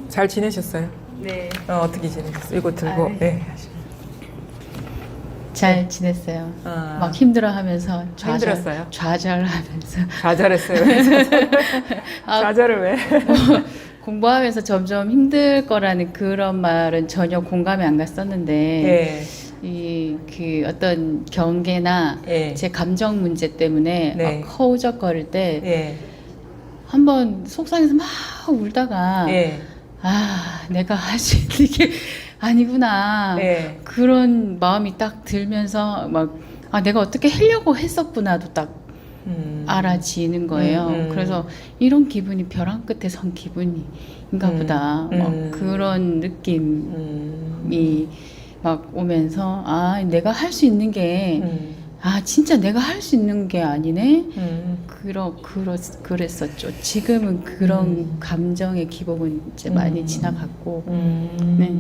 잘 지내셨어요? 네. 어떻게 지내셨어요? 이거 들고. 네. 잘 지냈어요. 아. 막 힘들어하면서 힘들었어요? 좌절하면서 좌절했어요. 좌절을 왜? 공부하면서 점점 힘들 거라는 그런 말은 전혀 공감이 안 갔었는데 예. 이 그 어떤 경계나 예. 제 감정 문제 때문에 네. 막 허우적거릴 때 예. 한번 속상해서 막 울다가 예. 아 내가 할 수 있는 게 아니구나 예. 그런 마음이 딱 들면서 막 아 내가 어떻게 하려고 했었구나도 딱 알아지는 거예요. 그래서 이런 기분이 벼랑 끝에 선 기분인가 보다. 막 그런 느낌이 막 오면서 아 내가 할 수 있는 게 아 진짜 내가 할 수 있는 게 아니네. 그랬었죠. 지금은 그런 감정의 기복은 이제 많이 지나갔고, 네.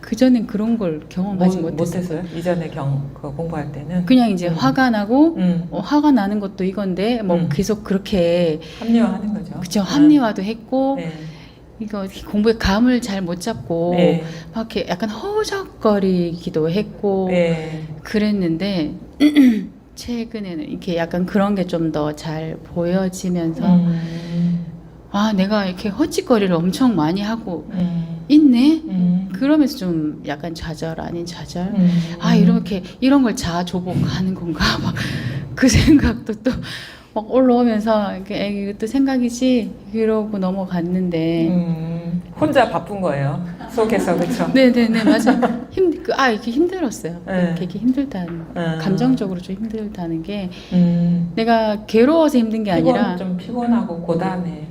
그 전엔 그런 걸 경험하지 못했어요. 이전에 그 공부할 때는 그냥 이제 화가 나고 화가 나는 것도 이건데 뭐 계속 그렇게 합리화하는 거죠. 그죠. 합리화도 했고 네. 이거 공부에 감을 잘 못 잡고 네. 막 이렇게 약간 허우적거리기도 했고 네. 그랬는데 최근에는 이렇게 약간 그런 게 좀 더 잘 보여지면서 아 내가 이렇게 헛짓거리를 엄청 많이 하고 있네. 그러면서 좀 약간 좌절 아닌 좌절. 아 이렇게 이런 걸 자아조복하는 건가 막 그 생각도 또 막 올라오면서 이렇게 이것도 생각이지 이러고 넘어갔는데 혼자 바쁜 거예요. 속에서 그렇죠. 네네네 맞아요. 이렇게 힘들었어요. 네. 되게 힘들다는 감정적으로 좀 힘들다는 게 내가 괴로워서 힘든 게 아니라 좀 피곤하고 고단해.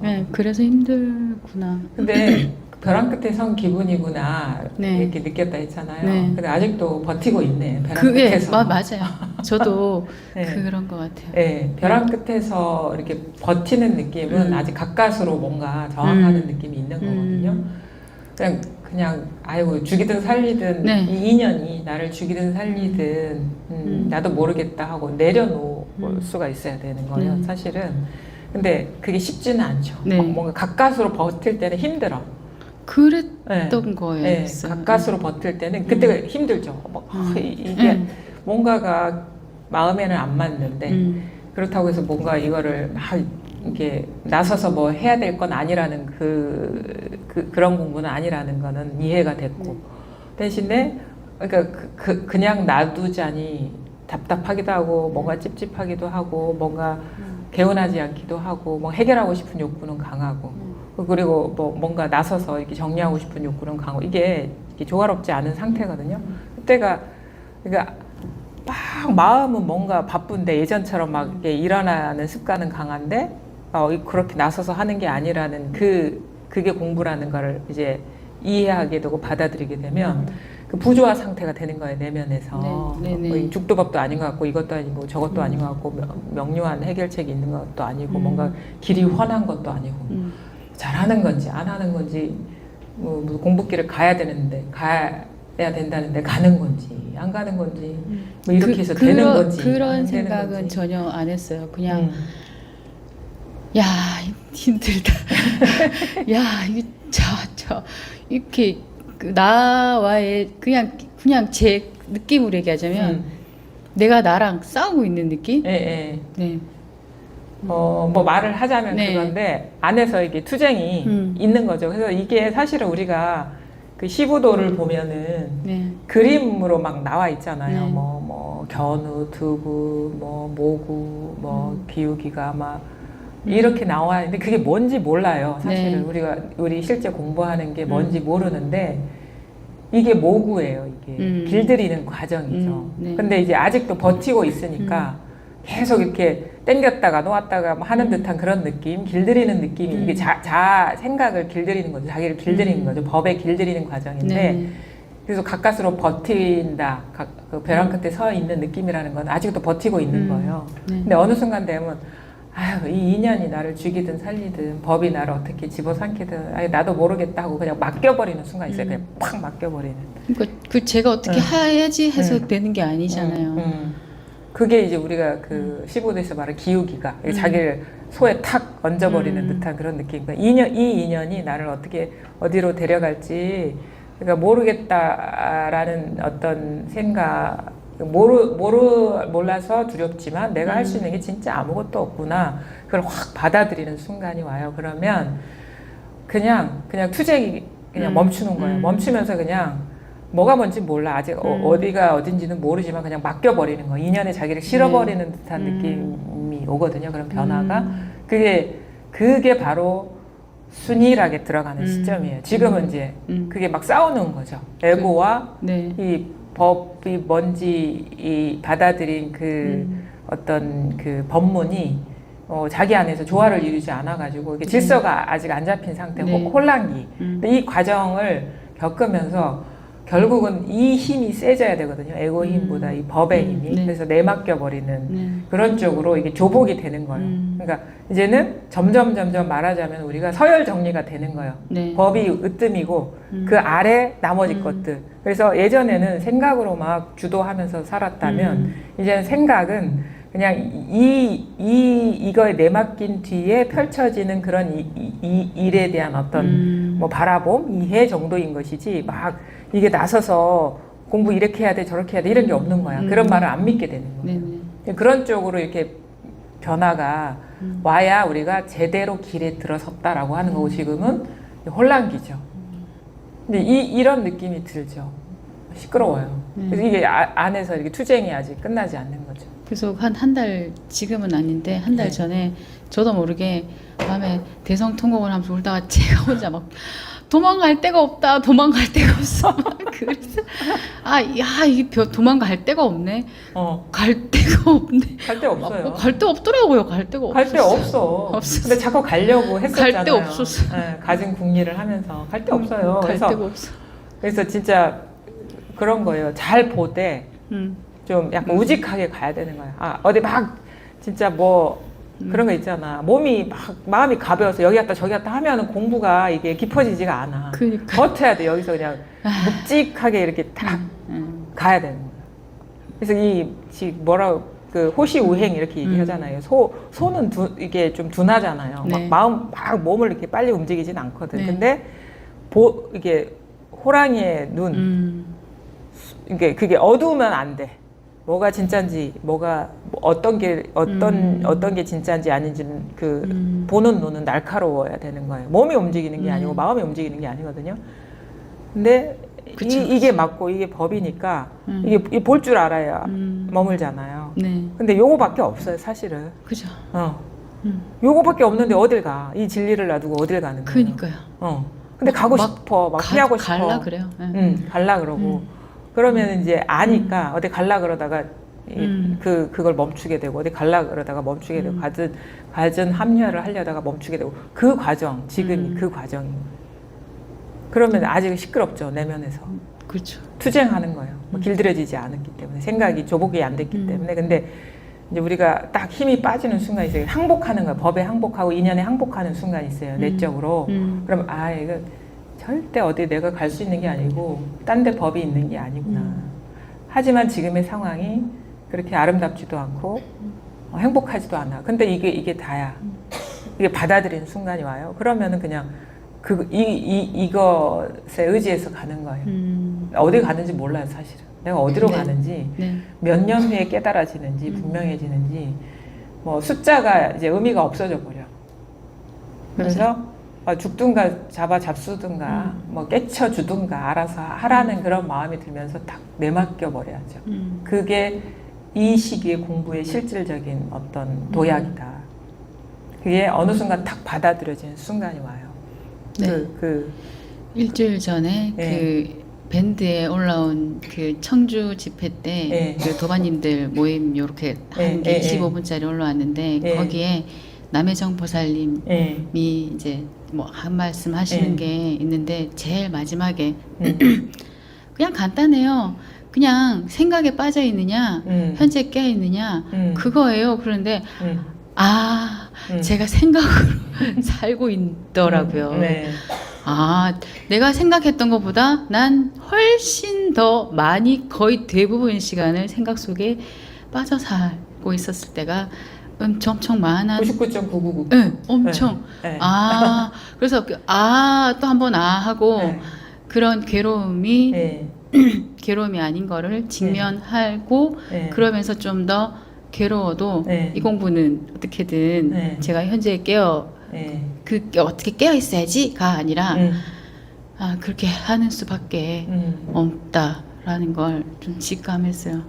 네 그래서 힘들구나. 근데 벼랑 끝에 선 기분이구나 네. 이렇게 느꼈다 했잖아요. 네. 근데 아직도 버티고 있네. 벼랑 그게 끝에서. 맞아요. 저도 네. 그런 것 같아요. 네, 벼랑 끝에서 이렇게 버티는 느낌은 아직 가까스로 뭔가 저항하는 느낌이 있는 거거든요. 그냥 아이고 죽이든 살리든 네. 이 인연이 나를 죽이든 살리든 나도 모르겠다 하고 내려놓을 수가 있어야 되는 거예요. 사실은. 근데 그게 쉽지는 않죠. 네. 뭔가 가까스로 버틸 때는 힘들어. 그랬던 거예요. 네, 가까스로 버틸 때는 그때가 힘들죠. 이게 뭔가가 마음에는 안 맞는데 그렇다고 해서 뭔가 이거를 막 이게 나서서 뭐 해야 될 건 아니라는 그런 공부는 아니라는 거는 이해가 됐고 대신에 그러니까 그냥 놔두자니 답답하기도 하고 뭔가 찝찝하기도 하고 뭔가 개운하지 않기도 하고 뭐 해결하고 싶은 욕구는 강하고 그리고 뭐 뭔가 나서서 이렇게 정리하고 싶은 욕구는 강하고 이게 조화롭지 않은 상태거든요. 그때가 그러니까 막 마음은 뭔가 바쁜데 예전처럼 막 이렇게 일어나는 습관은 강한데 그렇게 나서서 하는 게 아니라는 그게 공부라는 거를 이제 이해하게 되고 받아들이게 되면 그 부조화 상태가 되는 거예요. 내면에서. 네. 죽도 밥도 아닌 것 같고 이것도 아니고 저것도 아닌 것 같고 명료한 해결책이 있는 것도 아니고 뭔가 길이 훤한 것도 아니고 잘하는 건지 안 하는 건지 뭐 공부길을 가야 되는데 가야 된다는데 가는 건지 안 가는 건지 뭐 이렇게 해서 되는 건지 그런 생각은 전혀 안 했어요. 그냥 야 힘들다. 야 이게 저 이렇게 나와의 그냥 제 느낌으로 얘기하자면 내가 나랑 싸우고 있는 느낌? 예. 네. 뭐 말을 하자면 네. 그건데 안에서 이게 투쟁이 있는 거죠. 그래서 이게 사실은 우리가 그 시부도를 보면은 네. 그림으로 막 나와 있잖아요. 네. 뭐 견우, 두구, 뭐 모구, 뭐 기우기가 막 이렇게 나와 있는데 그게 뭔지 몰라요. 사실은 네. 우리 실제 공부하는 게 뭔지 모르는데 이게 모구예요. 이게 길들이는 과정이죠. 네. 근데 이제 아직도 버티고 있으니까 계속 이렇게 땡겼다가 놓았다가 뭐 하는 듯한 그런 느낌, 길들이는 느낌이 이게 생각을 길들이는 거죠. 자기를 길들이는 거죠. 법에 길들이는 과정인데 네. 그래서 가까스로 버틴다. 그 벼랑 끝에 서 있는 느낌이라는 건 아직도 버티고 있는 거예요. 네. 근데 어느 순간 되면 아유 이 인연이 나를 죽이든 살리든 법이 나를 어떻게 집어삼키든 아유 나도 모르겠다 하고 그냥 맡겨버리는 순간 있어요. 그냥 팍 맡겨버리는. 그러니까 제가 어떻게 해야지 해서 되는 게 아니잖아요. 그게 이제 우리가 그 15대에서 말하는 기우기가 자기를 소에 탁 얹어버리는 듯한 그런 느낌. 그러니까 이 인연이 나를 어떻게 어디로 데려갈지 그러니까 모르겠다라는 어떤 생각, 몰라서 두렵지만 내가 할 수 있는 게 진짜 아무것도 없구나. 그걸 확 받아들이는 순간이 와요. 그러면 그냥 투쟁이 그냥 멈추는 거예요. 멈추면서 그냥 뭐가 뭔지 몰라. 아직 어디가 어딘지는 모르지만 그냥 맡겨버리는 거예요. 인연에 자기를 실어버리는 듯한 느낌이 오거든요. 그런 변화가. 그게 바로 순일하게 들어가는 시점이에요. 지금은 이제 그게 막 싸우는 거죠. 에고와 이 법이 뭔지 이 받아들인 그 어떤 그 법문이 자기 안에서 조화를 이루지 않아가지고 이게 질서가 아직 안 잡힌 상태, 혼란기. 근데 이 과정을 겪으면서 결국은 이 힘이 세져야 되거든요. 에고 힘보다 이 법의 힘이. 그래서 내맡겨버리는 그런 쪽으로 이게 조복이 되는 거예요. 그러니까 이제는 점점 말하자면 우리가 서열 정리가 되는 거예요. 법이 으뜸이고 그 아래 나머지 것들. 그래서 예전에는 생각으로 막 주도하면서 살았다면 이제는 생각은 그냥 이거에 내맡긴 뒤에 펼쳐지는 그런 이 일에 대한 어떤 뭐 바라봄, 이해 정도인 것이지 막 이게 나서서 공부 이렇게 해야 돼 저렇게 해야 돼 이런 게 없는 거야. 그런 말을 안 믿게 되는 거예요. 그런 쪽으로 이렇게 변화가 와야 우리가 제대로 길에 들어섰다라고 하는 거고 지금은 혼란기죠. 근데 이런 느낌이 들죠. 시끄러워요. 그래서 이게 안에서 이렇게 투쟁이 아직 끝나지 않는 거죠. 그래서 한 달, 지금은 아닌데 한 달 전에 저도 모르게 밤에 대성통곡을 하면서 울다가 제가 혼자 막 도망갈 데가 없다, 도망갈 데가 없어. 그래서 이게 도망갈 데가 없네. 갈 데가 없네. 갈 데 없어요. 갈 데 없더라고요. 갈 데가 없어. 갈 데 없어. 근데 자꾸 가려고 했었잖아요. 갈 데 없었어. 네, 가진 궁리를 하면서 갈 데 없어요. 갈 데가 없어. 그래서 진짜 그런 거예요. 잘 보되 좀 약간 우직하게 가야 되는 거예요. 어디 막 진짜 뭐 그런 거 있잖아. 몸이 막 마음이 가벼워서 여기 갔다 저기 갔다 하면은 공부가 이게 깊어지지가 않아. 그러니까. 버텨야 돼. 여기서 그냥 묵직하게 이렇게 딱 가야 되는 거예요. 그래서 그 호시우행 이렇게 얘기하잖아요. 소는 이게 좀 둔하잖아요. 막 몸을 이렇게 빨리 움직이진 않거든. 근데 이게 호랑이의 눈 그게 어두우면 안 돼. 뭐가 진짜인지 어떤 게 진짜인지 아닌지는 보는 눈은 날카로워야 되는 거예요. 몸이 움직이는 게 아니고 마음이 움직이는 게 아니거든요. 근데 이게 맞고 이게 법이니까 이게 볼 줄 알아야 머물잖아요. 근데 요거밖에 없어요, 사실은. 그죠. 요거밖에 없는데 어딜 가? 이 진리를 놔두고 어딜 가는 거예요? 그러니까요. 근데 가고 싶어, 막 피하고 싶어. 갈라 그래요. 갈라 그러고. 그러면 이제 아니까 어디 갈라 그러다가 그걸 멈추게 되고 어디 갈라 그러다가 멈추게 되고 갖은 합리화를 하려다가 멈추게 되고 그 과정, 지금이 그 과정인 거예요. 그러면 아직 시끄럽죠, 내면에서. 그렇죠. 투쟁하는 거예요. 길들여지지 않았기 때문에 생각이 조복이 안 됐기 때문에. 근데 이제 우리가 딱 힘이 빠지는 순간이 있어요. 항복하는 거예요. 법에 항복하고 인연에 항복하는 순간이 있어요. 내적으로. 그럼 이거 절대 어디 내가 갈 수 있는 게 아니고 딴 데 법이 있는 게 아니구나. 하지만 지금의 상황이 그렇게 아름답지도 않고 행복하지도 않아. 근데 이게 다야. 이게 받아들이는 순간이 와요. 그러면은 그냥 이것에 의지해서 가는 거예요. 어디 가는지 몰라요, 사실은. 내가 어디로 가는지 몇 년 후에 깨달아지는지 분명해지는지 뭐 숫자가 이제 의미가 없어져 버려. 그래서 죽든가 잡수든가 뭐 깨쳐주든가 알아서 하라는 그런 마음이 들면서 딱 내맡겨 버려야죠. 그게 이 시기의 공부의 실질적인 어떤 도약이다. 그게 어느 순간 탁 받아들여지는 순간이 와요. 일주일 전에 그 밴드에 올라온 그 청주 집회 때 그 도반님들 모임 요렇게 한 게 25분짜리 올라왔는데 거기에 남혜정 보살님이 이제 뭐 한 말씀 하시는 게 있는데 제일 마지막에 그냥 간단해요. 그냥 생각에 빠져 있느냐 현재 깨어 있느냐 그거예요. 그런데 제가 생각으로 살고 있더라고요. 내가 생각했던 것보다 난 훨씬 더 많이 거의 대부분 시간을 생각 속에 빠져 살고 있었을 때가 엄청 많아. 99.999. 네, 엄청. 네. 그래서 또 한 번 하고 네. 그런 괴로움이 네. 괴로움이 아닌 거를 직면하고 네. 그러면서 좀 더 괴로워도 네. 이 공부는 어떻게든 네. 제가 현재 네. 어떻게 깨어 있어야지가 아니라 음. 그렇게 하는 수밖에 없다라는 걸 좀 직감했어요.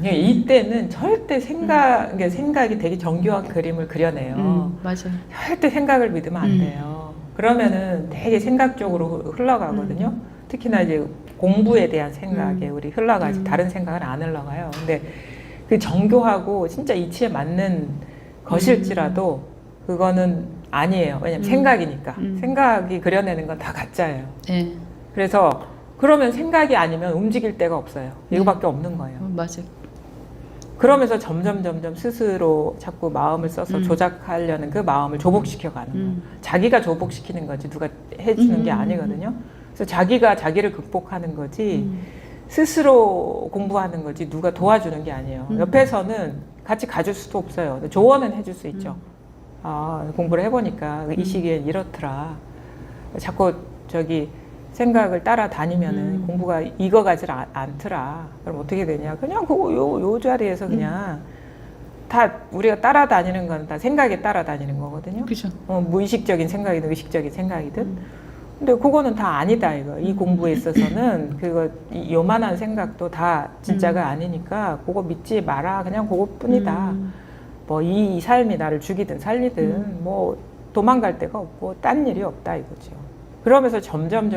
이때는 절대 생각이 되게 정교한 그림을 그려내요. 맞아요. 절대 생각을 믿으면 안 돼요. 그러면은 되게 생각적으로 흘러가거든요. 특히나 이제 공부에 대한 생각에 우리 흘러가지 다른 생각은 안 흘러가요. 근데 그 정교하고 진짜 이치에 맞는 것일지라도 그거는 아니에요. 왜냐면 생각이니까. 생각이 그려내는 건 다 가짜예요. 네. 그래서 그러면 생각이 아니면 움직일 데가 없어요. 이거밖에 없는 거예요. 맞아요. 그러면서 점점 스스로 자꾸 마음을 써서 조작하려는 그 마음을 조복시켜가는 거예요. 자기가 조복시키는 거지 누가 해주는 게 아니거든요. 그래서 자기가 자기를 극복하는 거지 스스로 공부하는 거지 누가 도와주는 게 아니에요. 옆에서는 같이 가줄 수도 없어요. 조언은 해줄 수 있죠. 공부를 해보니까 이 시기엔 이렇더라. 자꾸 생각을 따라다니면은 공부가 익어가질 않더라. 그럼 어떻게 되냐? 그냥 요 자리에서 그냥 다 우리가 따라다니는 건 다 생각에 따라다니는 거거든요. 그죠. 무의식적인 생각이든 의식적인 생각이든. 근데 그거는 다 아니다 이거. 이 공부에 있어서는 요만한 생각도 다 진짜가 아니니까 그거 믿지 마라. 그냥 그것뿐이다. 뭐 이 삶이 나를 죽이든 살리든 뭐 도망갈 데가 없고 딴 일이 없다 이거죠. 그러면서 점점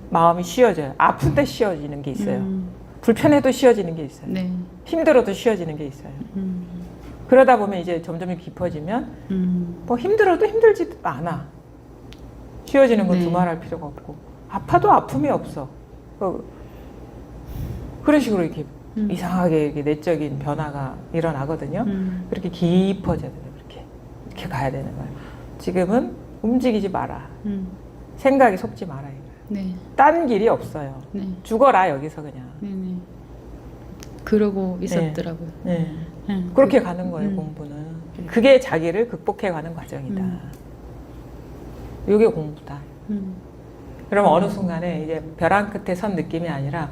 마음이 쉬워져요. 아픈 때 쉬워지는 게 있어요. 불편해도 쉬워지는 게 있어요. 네. 힘들어도 쉬워지는 게 있어요. 그러다 보면 이제 점점 깊어지면 뭐 힘들어도 힘들지도 않아. 쉬워지는 건 두말할 필요가 없고 아파도 아픔이 없어. 그런 식으로 이렇게 이상하게 이렇게 내적인 변화가 일어나거든요. 그렇게 깊어져야 돼요. 이렇게 가야 되는 거예요. 지금은 움직이지 마라. 생각에 속지 마라. 네. 딴 길이 없어요. 네. 죽어라 여기서 그냥. 네네. 그러고 있었더라고요. 네. 그렇게 가는 거예요. 공부는. 그게 자기를 극복해가는 과정이다. 이게 공부다. 그러면 어느 순간에 이제 벼랑 끝에 선 느낌이 아니라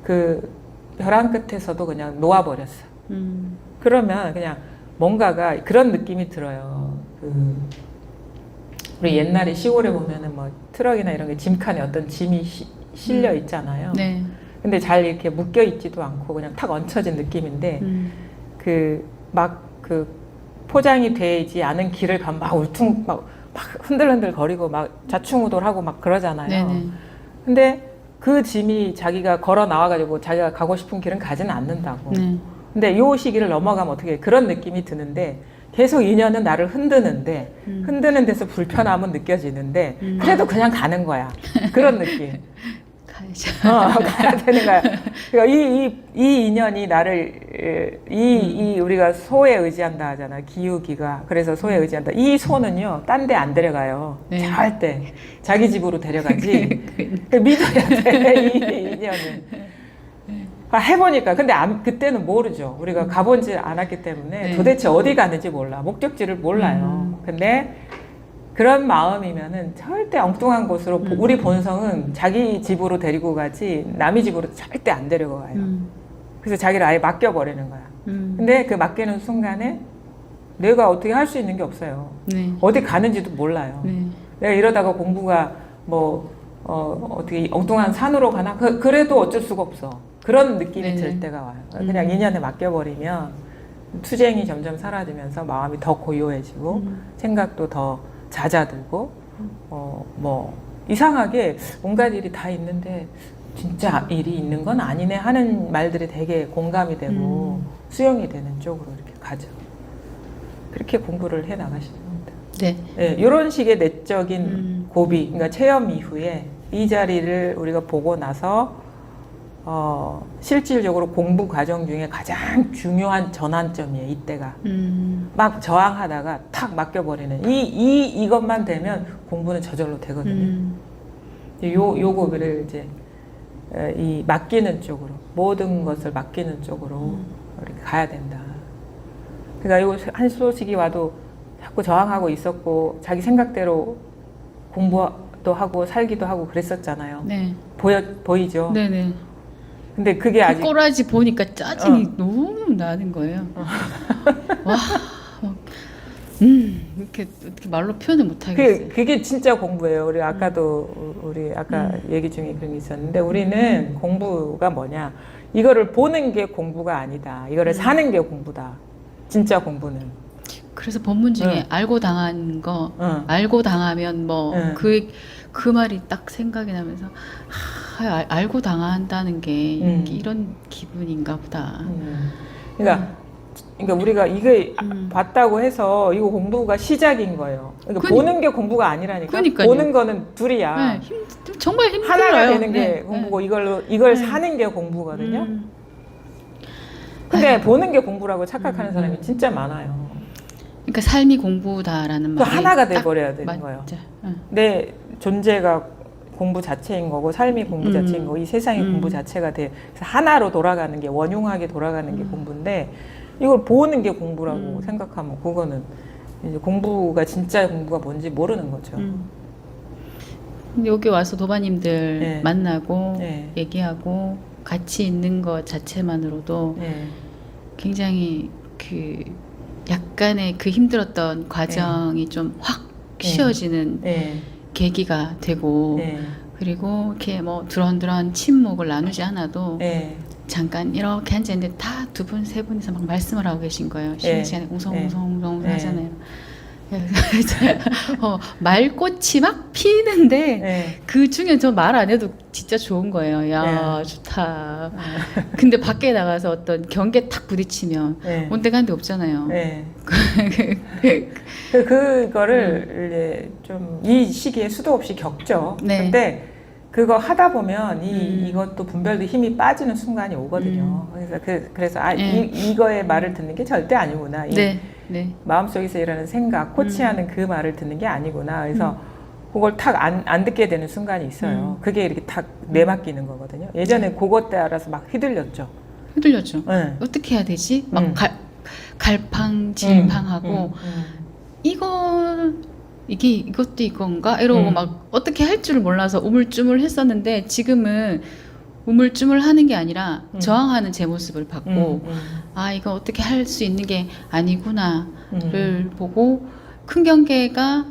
그 벼랑 끝에서도 그냥 놓아버렸어. 그러면 그냥 뭔가가 그런 느낌이 들어요. 우리 옛날에 시골에 보면은 뭐 트럭이나 이런 게 짐칸에 어떤 짐이 실려 있잖아요. 네. 근데 잘 이렇게 묶여 있지도 않고 그냥 탁 얹혀진 느낌인데 그 포장이 되지 않은 길을 가면 막 흔들흔들 거리고 막 좌충우돌하고 막 그러잖아요. 네네. 근데 그 짐이 자기가 걸어 나와가지고 자기가 가고 싶은 길은 가지는 않는다고. 네. 근데 요 시기를 넘어가면 어떻게 그런 느낌이 드는데 계속 인연은 나를 흔드는데 흔드는 데서 불편함은 느껴지는데 그래도 그냥 가는 거야. 그런 느낌. 가야죠. 가야 되는 거야. 그러니까 이 인연이 나를 우리가 소에 의지한다 하잖아. 기우기가. 그래서 소에 의지한다. 이 소는요, 딴 데 안 데려가요. 네. 절대 자기 집으로 데려가지. 믿어야 돼. 이 인연은. 해보니까 근데 그때는 모르죠. 우리가 가본지 않았기 때문에 네. 도대체 어디 가는지 몰라. 목적지를 몰라요. 근데 그런 마음이면은 절대 엉뚱한 곳으로 우리 본성은 자기 집으로 데리고 가지 남의 집으로 절대 안 데려가요. 그래서 자기를 아예 맡겨버리는 거야. 근데 그 맡기는 순간에 내가 어떻게 할 수 있는 게 없어요. 네. 어디 가는지도 몰라요. 네. 내가 이러다가 공부가 어떻게 엉뚱한 산으로 가나? 그래도 어쩔 수가 없어. 그런 느낌이 네네. 들 때가 와요. 그냥 인연에 맡겨버리면 투쟁이 점점 사라지면서 마음이 더 고요해지고 생각도 더 잦아들고 이상하게 온갖 일이 다 있는데 진짜 일이 있는 건 아니네 하는 말들이 되게 공감이 되고 수용이 되는 쪽으로 이렇게 가죠. 그렇게 공부를 해 나가시는 겁니다. 네. 네, 이런 식의 내적인 고비, 그러니까 체험 이후에 이 자리를 우리가 보고 나서 실질적으로 공부 과정 중에 가장 중요한 전환점이에요. 이때가 막 저항하다가 탁 맡겨버리는 이것만 되면 공부는 저절로 되거든요. 요 고비를 이제 이 맡기는 쪽으로 모든 것을 맡기는 쪽으로 이렇게 가야 된다. 그러니까 이거 한 소식이 와도 자꾸 저항하고 있었고 자기 생각대로 공부도 하고 살기도 하고 그랬었잖아요. 네. 보이죠? 네네. 근데 그게 그 아직 꼬라지 보니까 짜증이 너무 나는 거예요. 와, 막, 이렇게 어떻게 말로 표현을 못 하겠어요. 그게 진짜 공부예요. 우리 아까도 우리 아까 얘기 중에 그런 게 있었는데 우리는 공부가 뭐냐? 이거를 보는 게 공부가 아니다. 이거를 사는 게 공부다. 진짜 공부는. 그래서 본문 중에 알고 당한 거, 알고 당하면 뭐 그 말이 딱 생각이 나면서 알고 당한다는 게 이런 기분인가 보다. 그러니까 우리가 이게 봤다고 해서 이거 공부가 시작인 거예요. 그러니까 보는 게 공부가 아니라니까. 그러니까요. 보는 거는 둘이야. 네, 정말 힘들어요. 하나가 되는 게 네, 공부고 네. 이걸 사는 게 공부거든요. 근데 보는 게 공부라고 착각하는 사람이 진짜 많아요. 그러니까 삶이 공부다라는 그 말이 하나가 딱 돼버려야 되는 거예요. 맞죠. 내 존재가 공부 자체인 거고 삶이 공부 자체인 거고 이 세상이 공부 자체가 돼. 그래서 하나로 돌아가는 게 원용하게 돌아가는 게 공부인데 이걸 보는 게 공부라고 생각하면 그거는 이제 공부가 진짜 공부가 뭔지 모르는 거죠. 근데 여기 와서 도바님들 네. 만나고 네. 얘기하고 같이 있는 것 자체만으로도 네. 굉장히 그 약간의 그 힘들었던 과정이 좀 확 쉬어지는 네. 계기가 되고 네. 그리고 이렇게 뭐 두런두런 침묵을 나누지 않아도 네. 잠깐 이렇게 앉아있는데 다 두 분, 세 분이서 막 말씀을 하고 계신 거예요. 쉬는 네. 시간에 웅성웅성 네. 하잖아요. 그래서 말꽃이 막 피는데 네. 그 중에 저 말 안 해도 진짜 좋은 거예요. 야 좋다. 근데 밖에 나가서 어떤 경계 탁 부딪히면 네. 온데간데 없잖아요. 네. 그거를 이제 좀 이 시기에 수도 없이 겪죠. 네. 근데 그거 하다 보면 이것도 분별도 힘이 빠지는 순간이 오거든요. 그래서 네. 이거의 말을 듣는 게 절대 아니구나. 네, 네. 마음속에서 일어나는 생각, 코치하는 그 말을 듣는 게 아니구나. 그래서 그걸 탁 안 듣게 되는 순간이 있어요. 그게 이렇게 탁 내맡기는 거거든요. 예전에 그것 따라서 막 휘둘렸죠. 휘둘렸죠. 네. 어떻게 해야 되지? 막 갈팡질팡하고 이것도 이건가? 이러고 막 어떻게 할 줄을 몰라서 우물쭈물 했었는데 지금은 우물쭈물 하는 게 아니라 저항하는 제 모습을 봤고 아 이거 어떻게 할 수 있는 게 아니구나를 보고 큰 경계가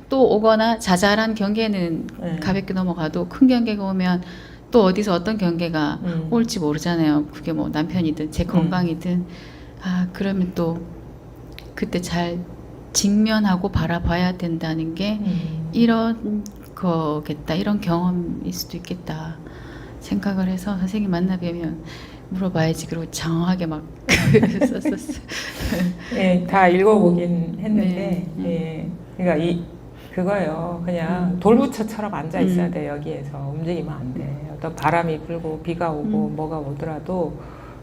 또 오거나 자잘한 경계는 가볍게 넘어가도 큰 경계가 오면 또 어디서 어떤 경계가 올지 모르잖아요. 그게 뭐 남편이든 제 건강이든 아 그러면 또 그때 잘 직면하고 바라봐야 된다는 게 이런 거겠다. 이런 경험일 수도 있겠다 생각을 해서 선생님 만나뵈면 물어봐야지. 그리고 장황하게 막 썼었어요. 예, 다 읽어보긴 했는데 예, 그러니까 그거예요. 그냥 돌부처처럼 앉아 있어야 돼. 여기에서 움직이면 안 돼. 어떤 바람이 불고 비가 오고 뭐가 오더라도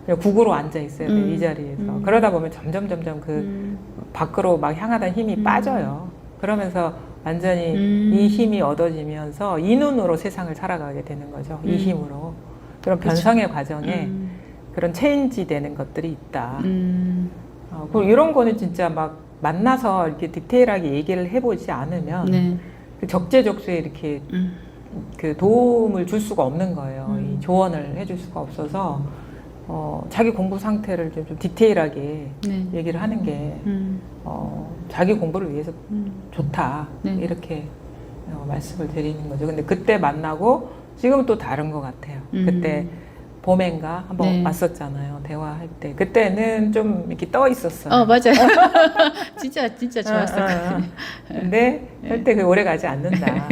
그냥 국으로 앉아 있어야 돼. 이 자리에서. 그러다 보면 점점 그 밖으로 막 향하던 힘이 빠져요. 그러면서 완전히 이 힘이 얻어지면서 이 눈으로 세상을 살아가게 되는 거죠. 이 힘으로. 그런 변성의 과정에 그런 체인지 되는 것들이 있다. 그리고 이런 거는 진짜 막 만나서 이렇게 디테일하게 얘기를 해보지 않으면 그 적재적소에 이렇게 그 도움을 줄 수가 없는 거예요. 이 조언을 해줄 수가 없어서 자기 공부 상태를 좀 디테일하게 얘기를 하는 게 자기 공부를 위해서 좋다. 이렇게 말씀을 드리는 거죠. 근데 그때 만나고 지금은 또 다른 것 같아요. 그때 봄엔가 한번 왔었잖아요. 대화할 때. 그때는 좀 이렇게 떠 있었어요. 맞아요. 진짜 좋았었거든요. 근데 절대 그 오래 가지 않는다.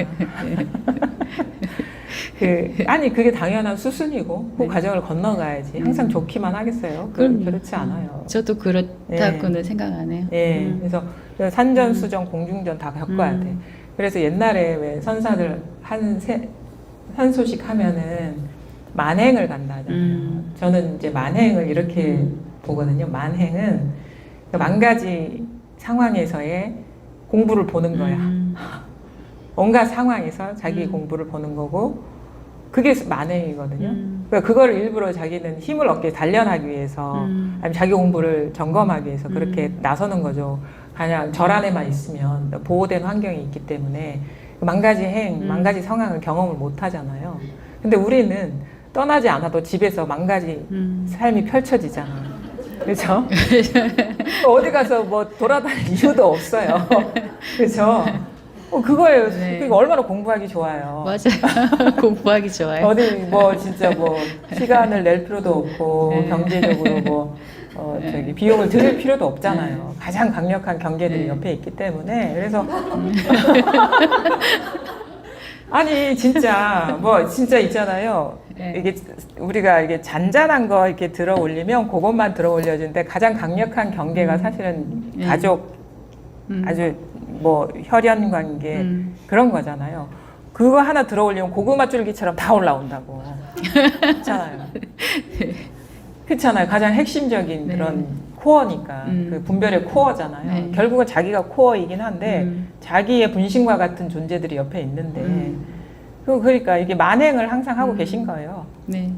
그게 당연한 수순이고 그 과정을 건너가야지. 항상 좋기만 하겠어요. 그렇지 않아요. 저도 그렇다고는 생각 안 해요. 그래서 산전수전, 공중전 다 겪어야 돼. 그래서 옛날에 왜 선사들 한 소식 하면은 만행을 간다 하잖아요. 저는 이제 만행을 이렇게 보거든요. 만행은 만 가지 상황에서의 공부를 보는 거야. 온갖 상황에서 자기 공부를 보는 거고 그게 만행이거든요. 그러니까 그걸 일부러 자기는 힘을 얻게 단련하기 위해서 아니면 자기 공부를 점검하기 위해서 그렇게 나서는 거죠. 그냥 절 안에만 있으면 보호된 환경이 있기 때문에 만가지 만가지 상황을 경험을 못 하잖아요. 근데 우리는 떠나지 않아도 집에서 만가지 삶이 펼쳐지잖아요. 그렇죠? 어디 가서 뭐 돌아다닐 이유도 없어요. 그렇죠? 그거예요. 네. 그러니까 얼마나 공부하기 좋아요. 맞아요. 공부하기 좋아요. 어디 뭐 진짜 뭐 시간을 낼 필요도 없고 네. 경제적으로 뭐 저기 비용을 들일 필요도 없잖아요. 가장 강력한 경계들이 네. 옆에 있기 때문에 그래서 아니 진짜 뭐 진짜 있잖아요. 네. 이게 우리가 이게 잔잔한 거 이렇게 들어 올리면 그것만 들어 올려주는데 가장 강력한 경계가 사실은 네. 가족 아주 뭐 혈연 관계 그런 거잖아요. 그거 하나 들어 올리면 고구마 줄기처럼 다 올라온다고. 그렇잖아요. 그렇잖아요. 가장 핵심적인 네. 그런 코어니까 그 분별의 코어잖아요. 네. 결국은 자기가 코어이긴 한데 자기의 분신과 같은 존재들이 옆에 있는데 그러니까 이게 만행을 항상 하고 계신 거예요. 네.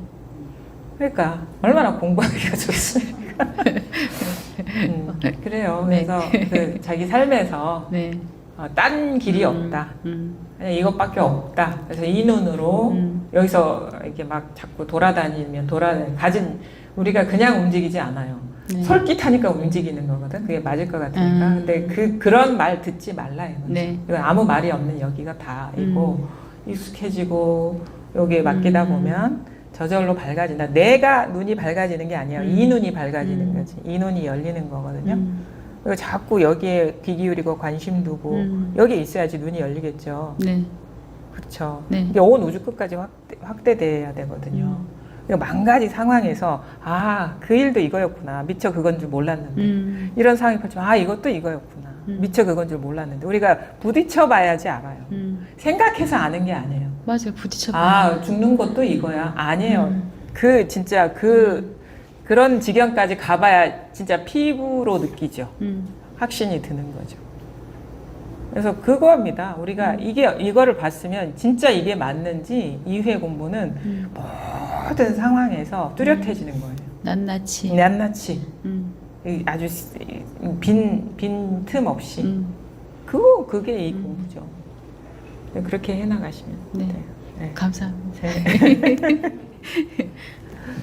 그러니까 얼마나 공부하기가 좋습니까? 그래요. 네. 그래서 그 자기 삶에서 네. 딴 길이 없다. 그냥 이것밖에 없다. 그래서 이 눈으로 여기서 이렇게 막 자꾸 돌아다니면 가진 우리가 그냥 움직이지 않아요. 네. 솔깃하니까 움직이는 거거든. 그게 맞을 것 같으니까. 근데 그런 말 듣지 말라 이거지. 네. 이건 아무 말이 없는 여기가 다이고 익숙해지고 여기에 맡기다 보면 저절로 밝아진다. 내가 눈이 밝아지는 게 아니야. 이 눈이 밝아지는 거지. 이 눈이 열리는 거거든요. 그리고 자꾸 여기에 귀 기울이고 관심 두고 여기에 있어야지 눈이 열리겠죠. 네. 그렇죠. 네. 이게 온 우주 끝까지 확대돼야 되거든요. 그러니까 만 가지 상황에서 그 일도 이거였구나. 미처 그건 줄 몰랐는데 이런 상황이 펼치면 이것도 이거였구나. 미처 그건 줄 몰랐는데 우리가 부딪혀 봐야지 알아요. 생각해서 아는 게 아니에요. 맞아요. 부딪혀. 죽는 것도 이거야. 아니에요. 진짜 그런 지경까지 가봐야 진짜 피부로 느끼죠. 확신이 드는 거죠. 그래서 그거입니다. 우리가 이거를 봤으면 진짜 이게 맞는지 이회 공부는 모든 상황에서 뚜렷해지는 거예요. 낱낱이. 낱낱이. 아주 빈 틈 없이. 그게 이 공부죠. 그렇게 해나가시면 네. 돼요. 네. 감사합니다. 네.